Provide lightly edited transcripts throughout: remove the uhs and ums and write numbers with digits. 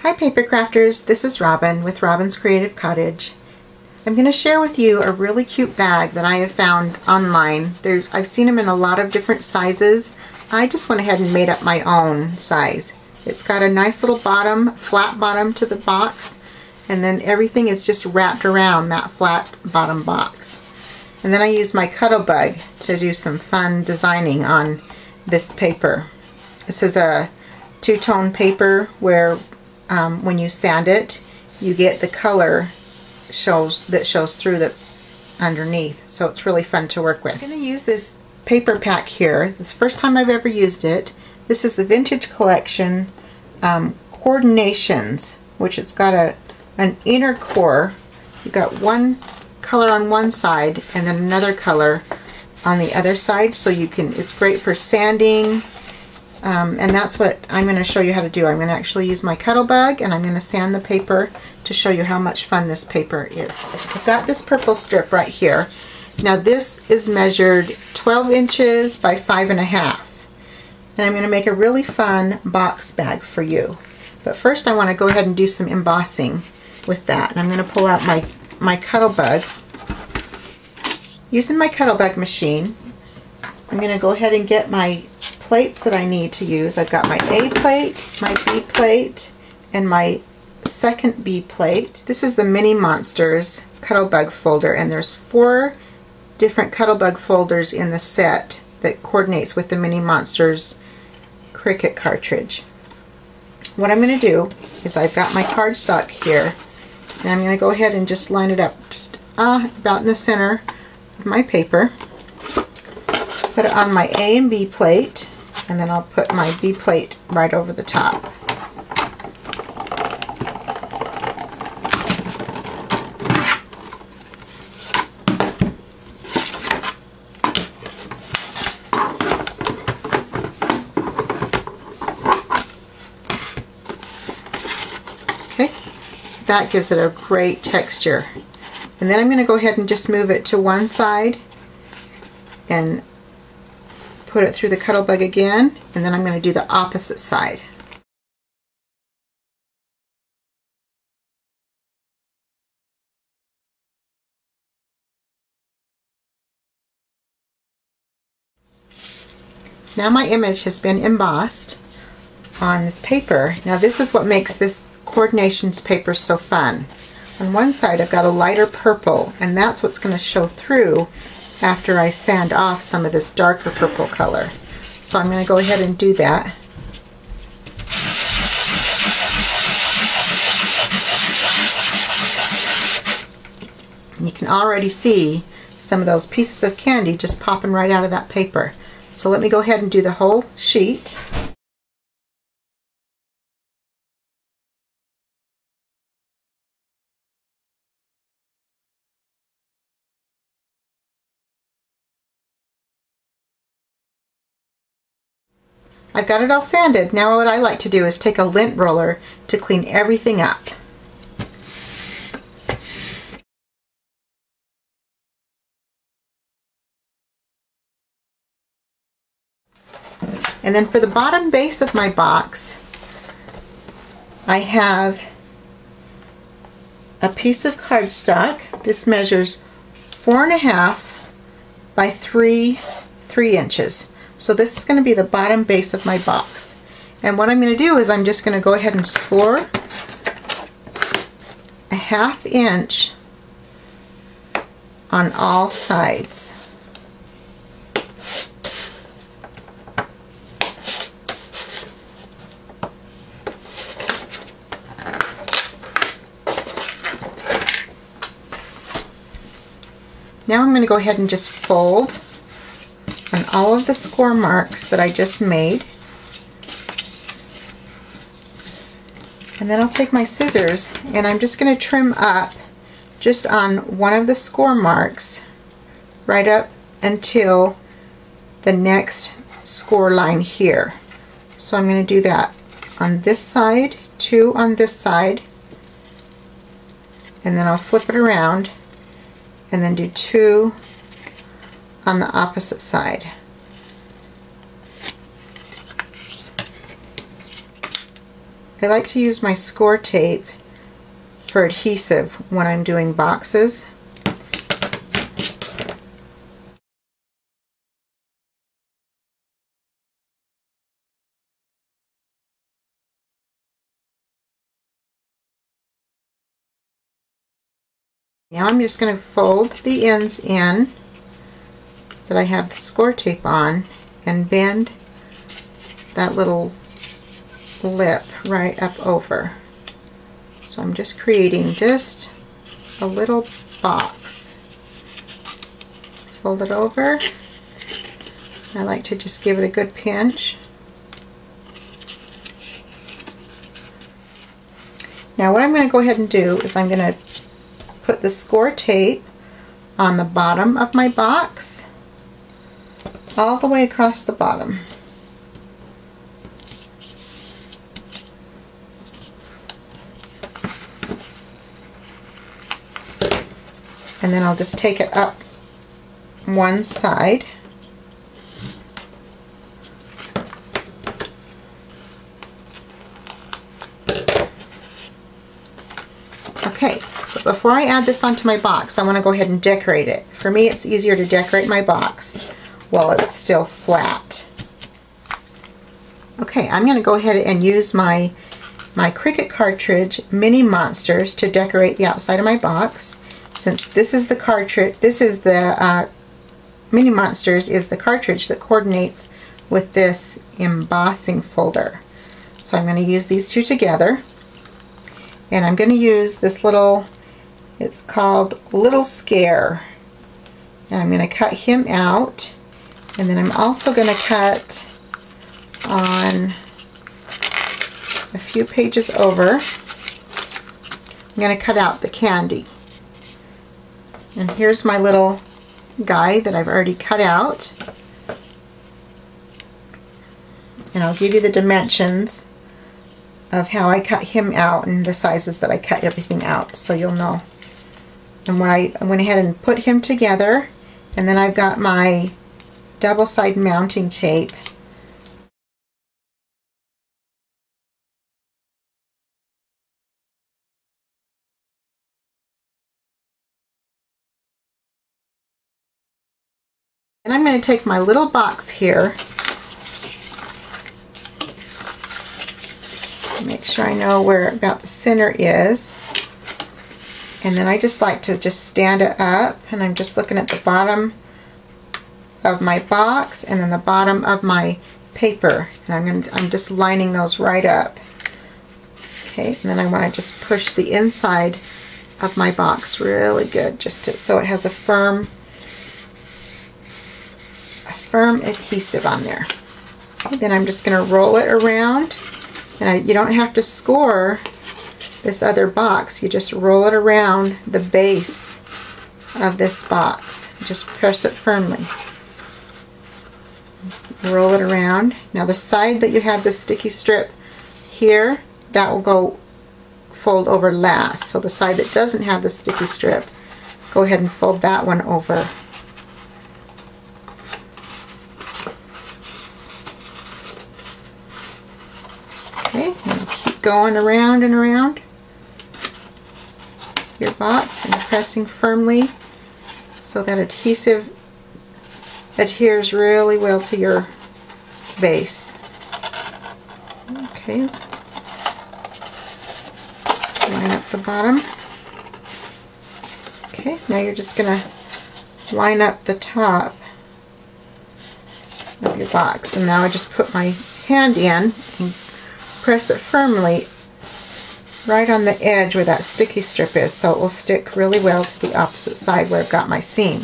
Hi Paper Crafters, this is Robin with Robin's Creative Cottage. I'm going to share with you a really cute bag that I have found online. I've seen them in a lot of different sizes. I just went ahead and made up my own size. It's got a nice little bottom, flat bottom to the box, and then everything is just wrapped around that flat bottom box. And then I used my Cuttlebug to do some fun designing on this paper. This is a two-tone paper where when you sand it, you get the color that shows through that's underneath. So it's really fun to work with. I'm going to use this paper pack here. This is the first time I've ever used it. This is the Vintage Collection Coordinations, which it's got an inner core. You've got one color on one side and then another color on the other side, so you can, it's great for sanding, and that's what I'm going to show you how to do. I'm going to actually use my Cuttlebug and I'm going to sand the paper to show you how much fun this paper is. I've got this purple strip right here. Now this is measured 12 inches by 5.5, and I'm going to make a really fun box bag for you. But first I want to go ahead and do some embossing with that, and I'm going to pull out my Cuttlebug. Using my Cuttlebug machine, I'm going to go ahead and get my plates that I need to use. I've got my A plate, my B plate, and my second B plate. This is the Mini Monsters Cuttlebug folder, and there's 4 different Cuttlebug folders in the set that coordinates with the Mini Monsters Criuct cartridge. What I'm going to do is I've got my cardstock here, and I'm going to go ahead and just line it up just about in the center of my paper. Put it on my A and B plate, and then I'll put my B plate right over the top. Okay, so that gives it a great texture. And then I'm going to go ahead and just move it to one side and put it through the Cuttlebug again, and then I'm going to do the opposite side. Now my image has been embossed on this paper. Now this is what makes this coordinations paper so fun. On one side I've got a lighter purple, and that's what's going to show through after I sand off some of this darker purple color. So I'm going to go ahead and do that. And you can already see some of those pieces of candy just popping right out of that paper. So let me go ahead and do the whole sheet. I've got it all sanded. Now what I like to do is take a lint roller to clean everything up. And then for the bottom base of my box, I have a piece of cardstock. This measures 4.5 by 3 inches. So this is going to be the bottom base of my box. And what I'm going to do is I'm just going to go ahead and score a 1/2 inch on all sides. Now I'm going to go ahead and just fold on all of the score marks that I just made. And then I'll take my scissors and I'm just going to trim up just on one of the score marks right up until the next score line here. So I'm going to do that on this side, 2 on this side, and then I'll flip it around and then do 2 on the opposite side. I like to use my score tape for adhesive when I'm doing boxes. Now I'm just going to fold the ends in that I have the score tape on and bend that little lip right up over. So I'm just creating just a little box. Fold it over. I like to just give it a good pinch. Now what I'm going to go ahead and do is I'm going to put the score tape on the bottom of my box, all the way across the bottom. And then I'll just take it up one side. Okay, but before I add this onto my box, I want to go ahead and decorate it. For me, it's easier to decorate my box while it's still flat. Okay, I'm going to go ahead and use my Cricut cartridge Mini Monsters to decorate the outside of my box. Since this is the cartridge, this is the Mini Monsters is the cartridge that coordinates with this embossing folder. So I'm going to use these two together. And I'm going to use this little, it's called Little Scare. And I'm going to cut him out. And then I'm also going to cut on a few pages over. I'm going to cut out the candy. And here's my little guy that I've already cut out. And I'll give you the dimensions of how I cut him out and the sizes that I cut everything out, so you'll know. And when I went ahead and put him together, and then I've got my double side mounting tape. And I'm going to take my little box here, make sure I know where about the center is, and then I just like to just stand it up, and I'm just looking at the bottom of my box and then the bottom of my paper, and I'm just lining those right up. Okay, and then I want to just push the inside of my box really good, just so it has a firm adhesive on there. Okay, then I'm just going to roll it around, and you don't have to score this other box, you just roll it around the base of this box. Just press it firmly. Roll it around. Now the side that you have the sticky strip here, that will go fold over last. So the side that doesn't have the sticky strip, go ahead and fold that one over. Okay, and keep going around and around your box and pressing firmly so that adhesive adheres really well to your base. Okay, line up the bottom. Okay, now you're just going to line up the top of your box, and now I just put my hand in and press it firmly right on the edge where that sticky strip is, so it will stick really well to the opposite side where I've got my seam.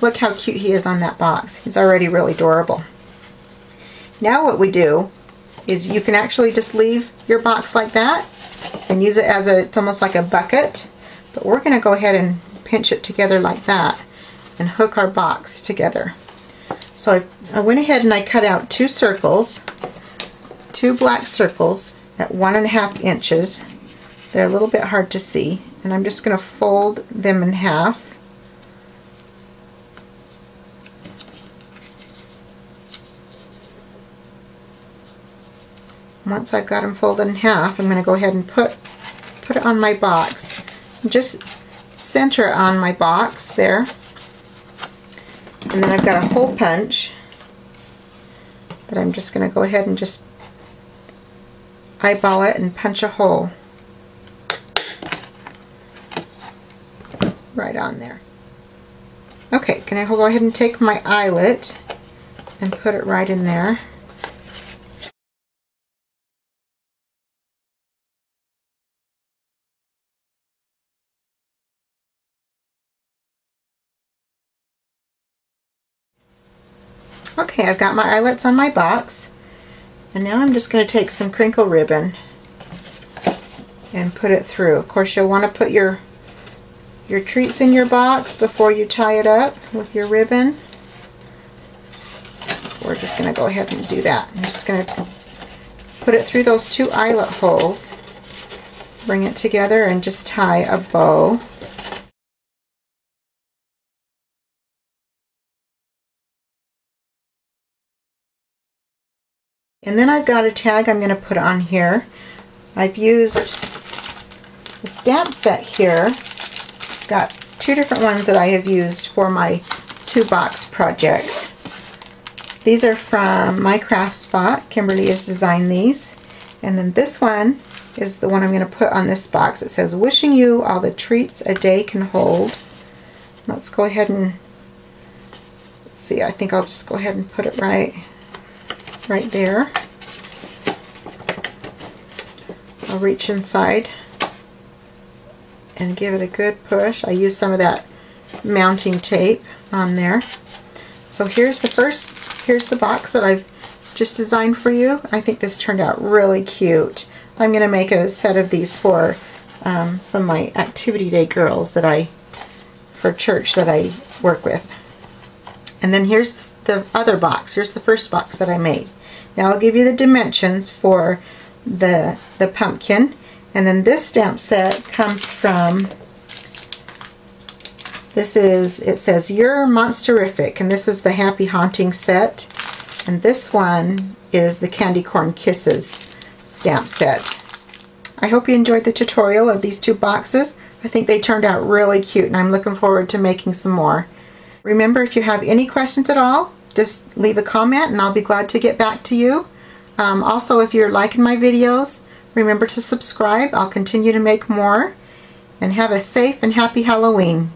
Look how cute he is on that box. He's already really adorable. Now what we do is you can actually just leave your box like that and use it as it's almost like a bucket, but we're going to go ahead and pinch it together like that and hook our box together. So I went ahead and I cut out two circles, two black circles at 1.5 inches. They're a little bit hard to see, and I'm just going to fold them in half. once I've got them folded in half, I'm going to go ahead and put it on my box. Just center it on my box there. And then I've got a hole punch that I'm just going to go ahead and just eyeball it and punch a hole right on there. Okay, can I go ahead and take my eyelet and put it right in there. Okay, I've got my eyelets on my box, and now I'm just going to take some crinkle ribbon and put it through. Of course, you'll want to put your treats in your box before you tie it up with your ribbon. We're just going to go ahead and do that. I'm just going to put it through those two eyelet holes, bring it together, and just tie a bow. And then I've got a tag I'm going to put on here. I've used the stamp set here. Got two different ones that I have used for my 2-box projects. These are from My Craft Spot. Kimberly has designed these. And then this one is the one I'm going to put on this box. It says, "Wishing you all the treats a day can hold." Let's go ahead and see. I think I'll just go ahead and put it right there. I'll reach inside and give it a good push. I use some of that mounting tape on there. So here's the box that I've just designed for you. I think this turned out really cute. I'm going to make a set of these for some of my activity day girls for church that I work with. And then here's the other box. Here's the first box that I made. Now I'll give you the dimensions for the pumpkin. And then this stamp set comes from, it says "You're Monsterific," and this is the Happy Haunting set. And this one is the Candy Corn Kisses stamp set. I hope you enjoyed the tutorial of these 2 boxes. I think they turned out really cute, and I'm looking forward to making some more. Remember, if you have any questions at all, just leave a comment and I'll be glad to get back to you. Also, if you're liking my videos, remember to subscribe. I'll continue to make more. And have a safe and happy Halloween.